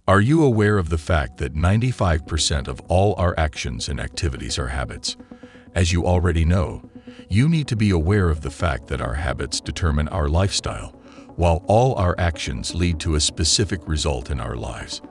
Are you aware of the fact that 95% of all our actions and activities are habits? As you already know, you need to be aware of the fact that our habits determine our lifestyle, while all our actions lead to a specific result in our lives.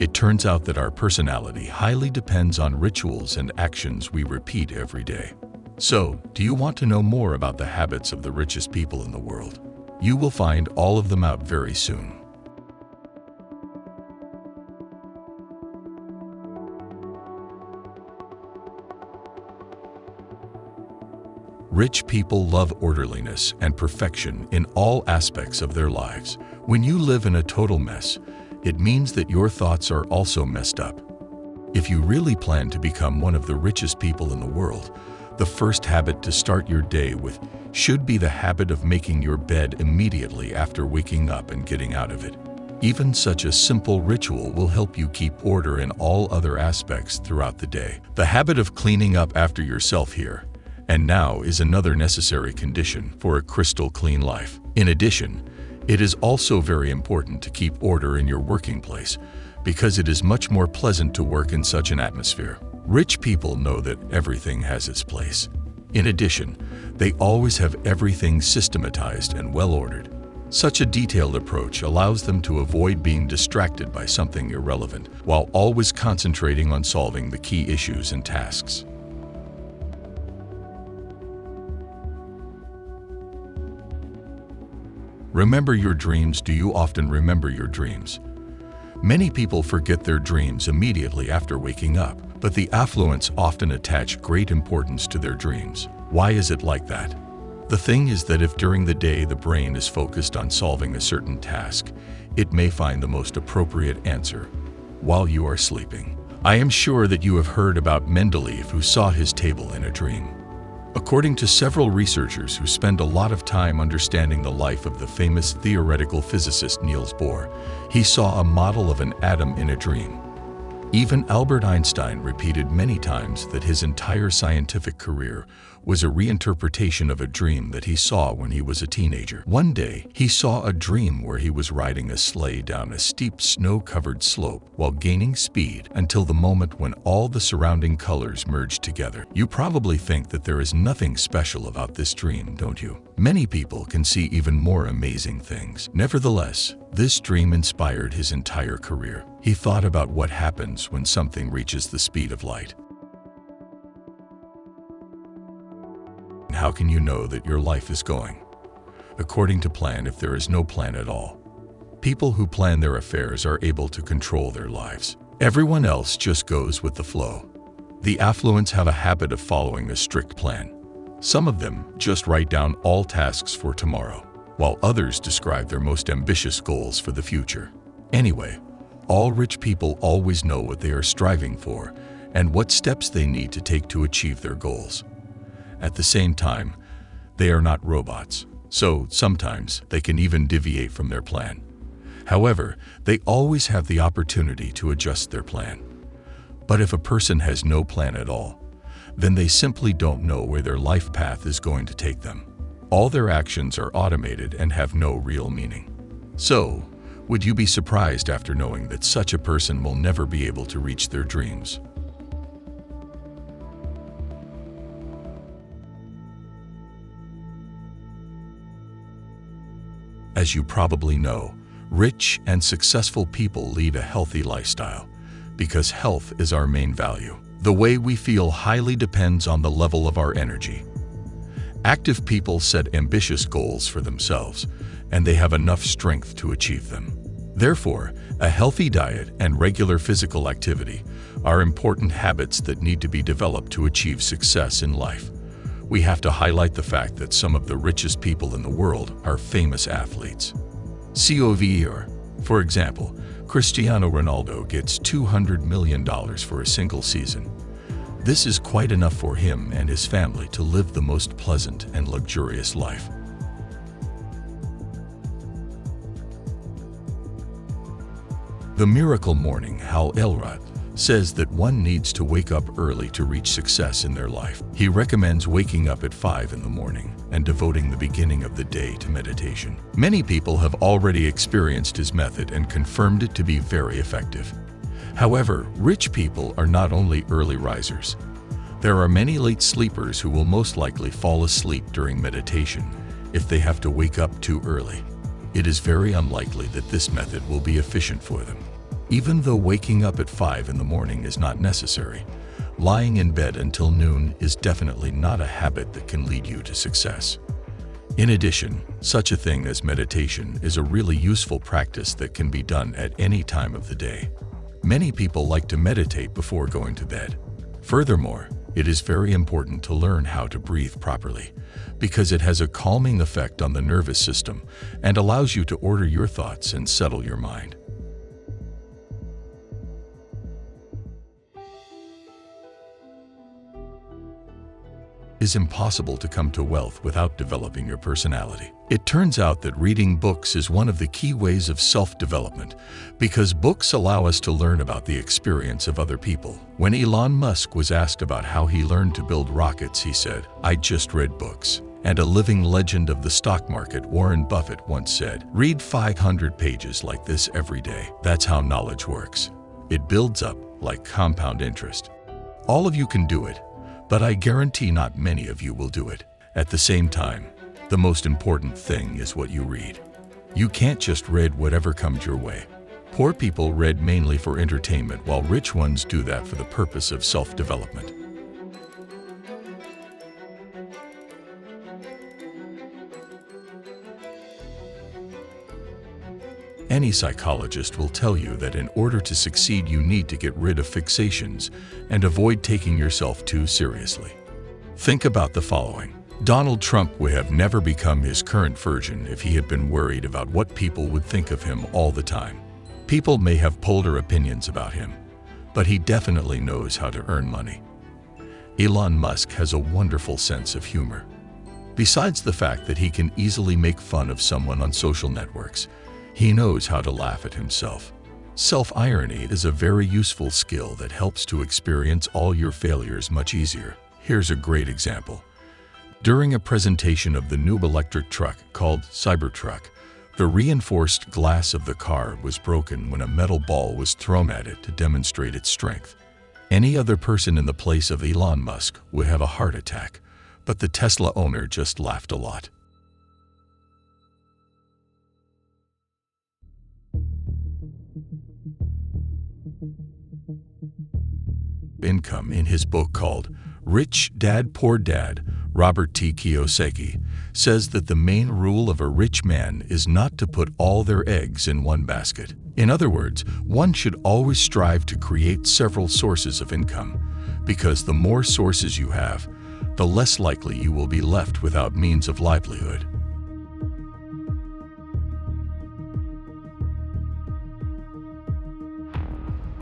It turns out that our personality highly depends on rituals and actions we repeat every day. So, do you want to know more about the habits of the richest people in the world? You will find all of them out very soon. Rich people love orderliness and perfection in all aspects of their lives. When you live in a total mess, it means that your thoughts are also messed up. If you really plan to become one of the richest people in the world, the first habit to start your day with should be the habit of making your bed immediately after waking up and getting out of it. Even such a simple ritual will help you keep order in all other aspects throughout the day. The habit of cleaning up after yourself here and now is another necessary condition for a crystal clean life. In addition, it is also very important to keep order in your working place because it is much more pleasant to work in such an atmosphere. Rich people know that everything has its place. In addition, they always have everything systematized and well-ordered. Such a detailed approach allows them to avoid being distracted by something irrelevant while always concentrating on solving the key issues and tasks. Remember your dreams. Do you often remember your dreams? Many people forget their dreams immediately after waking up, but the affluents often attach great importance to their dreams. Why is it like that? The thing is that if during the day the brain is focused on solving a certain task, it may find the most appropriate answer while you are sleeping. I am sure that you have heard about Mendeleev, who saw his table in a dream. According to several researchers who spend a lot of time understanding the life of the famous theoretical physicist Niels Bohr, he saw a model of an atom in a dream. Even Albert Einstein repeated many times that his entire scientific career was a reinterpretation of a dream that he saw when he was a teenager. One day, he saw a dream where he was riding a sleigh down a steep snow-covered slope while gaining speed until the moment when all the surrounding colors merged together. You probably think that there is nothing special about this dream, don't you? Many people can see even more amazing things. Nevertheless, this dream inspired his entire career. He thought about what happens when something reaches the speed of light. How can you know that your life is going according to plan if there is no plan at all? People who plan their affairs are able to control their lives. Everyone else just goes with the flow. The affluents have a habit of following a strict plan. Some of them just write down all tasks for tomorrow, while others describe their most ambitious goals for the future. Anyway, all rich people always know what they are striving for and what steps they need to take to achieve their goals. At the same time, they are not robots, so sometimes they can even deviate from their plan. However, they always have the opportunity to adjust their plan. But if a person has no plan at all, then they simply don't know where their life path is going to take them. All their actions are automated and have no real meaning. So, would you be surprised after knowing that such a person will never be able to reach their dreams? As you probably know, rich and successful people lead a healthy lifestyle because health is our main value. The way we feel highly depends on the level of our energy. Active people set ambitious goals for themselves, and they have enough strength to achieve them. Therefore, a healthy diet and regular physical activity are important habits that need to be developed to achieve success in life. We have to highlight the fact that some of the richest people in the world are famous athletes. For example, Cristiano Ronaldo gets $200 million for a single season. This is quite enough for him and his family to live the most pleasant and luxurious life. The Miracle Morning, Hal Elrod, says that one needs to wake up early to reach success in their life. He recommends waking up at 5 in the morning and devoting the beginning of the day to meditation. Many people have already experienced his method and confirmed it to be very effective. However, rich people are not only early risers. There are many late sleepers who will most likely fall asleep during meditation if they have to wake up too early. It is very unlikely that this method will be efficient for them. Even though waking up at 5 in the morning is not necessary, lying in bed until noon is definitely not a habit that can lead you to success. In addition, such a thing as meditation is a really useful practice that can be done at any time of the day. Many people like to meditate before going to bed. Furthermore, it is very important to learn how to breathe properly because it has a calming effect on the nervous system and allows you to order your thoughts and settle your mind. It is impossible to come to wealth without developing your personality. It turns out that reading books is one of the key ways of self-development because books allow us to learn about the experience of other people. When Elon Musk was asked about how he learned to build rockets, he said, "I just read books." And a living legend of the stock market, Warren Buffett, once said, "Read 500 pages like this every day." That's how knowledge works. It builds up like compound interest. All of you can do it, but I guarantee not many of you will do it. At the same time, the most important thing is what you read. You can't just read whatever comes your way. Poor people read mainly for entertainment, while rich ones do that for the purpose of self-development. Any psychologist will tell you that in order to succeed, you need to get rid of fixations and avoid taking yourself too seriously. Think about the following. Donald Trump would have never become his current version if he had been worried about what people would think of him all the time. People may have polar opinions about him, but he definitely knows how to earn money. Elon Musk has a wonderful sense of humor. Besides the fact that he can easily make fun of someone on social networks, he knows how to laugh at himself. Self-irony is a very useful skill that helps to experience all your failures much easier. Here's a great example. During a presentation of the new electric truck called Cybertruck, the reinforced glass of the car was broken when a metal ball was thrown at it to demonstrate its strength. Any other person in the place of Elon Musk would have a heart attack, but the Tesla owner just laughed a lot. Income in his book called Rich Dad, Poor Dad, Robert T. Kiyosaki says that the main rule of a rich man is not to put all their eggs in one basket. In other words, one should always strive to create several sources of income, because the more sources you have, the less likely you will be left without means of livelihood.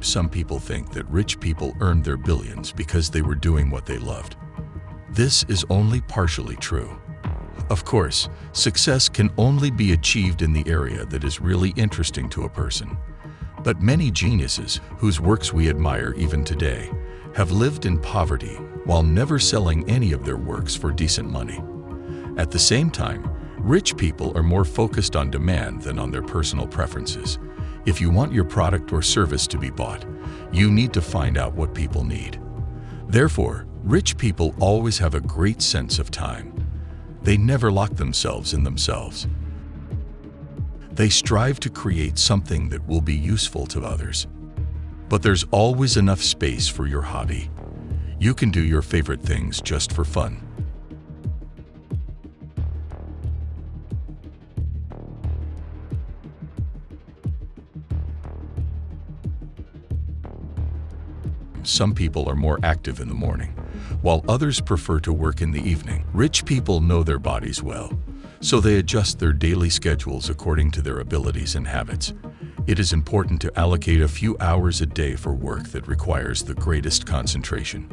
Some people think that rich people earned their billions because they were doing what they loved. This is only partially true. Of course, success can only be achieved in the area that is really interesting to a person. But many geniuses, whose works we admire even today, have lived in poverty while never selling any of their works for decent money. At the same time, rich people are more focused on demand than on their personal preferences. If you want your product or service to be bought, you need to find out what people need. Therefore, rich people always have a great sense of time. They never lock themselves in themselves. They strive to create something that will be useful to others. But there's always enough space for your hobby. You can do your favorite things just for fun. Some people are more active in the morning, while others prefer to work in the evening. Rich people know their bodies well, so they adjust their daily schedules according to their abilities and habits. It is important to allocate a few hours a day for work that requires the greatest concentration.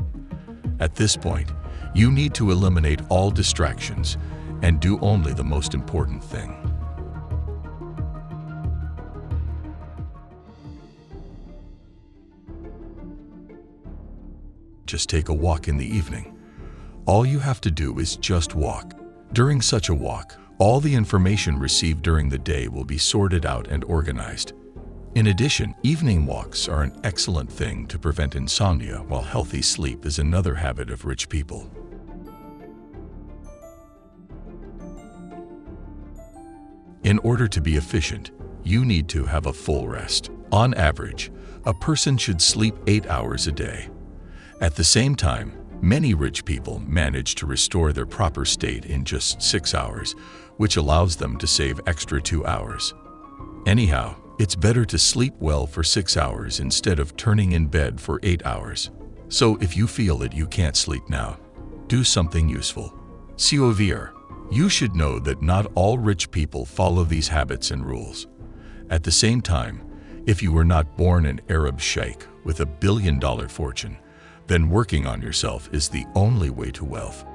At this point, you need to eliminate all distractions and do only the most important thing. just take a walk in the evening. All you have to do is just walk. During such a walk, all the information received during the day will be sorted out and organized. In addition, evening walks are an excellent thing to prevent insomnia, while healthy sleep is another habit of rich people. In order to be efficient, you need to have a full rest. On average, a person should sleep 8 hours a day. At the same time, many rich people manage to restore their proper state in just 6 hours, which allows them to save extra 2 hours. Anyhow, it's better to sleep well for 6 hours instead of turning in bed for 8 hours. So if you feel that you can't sleep now, do something useful. S'ouvrir. You should know that not all rich people follow these habits and rules. At the same time, if you were not born an Arab sheikh with $1 billion fortune, then working on yourself is the only way to wealth.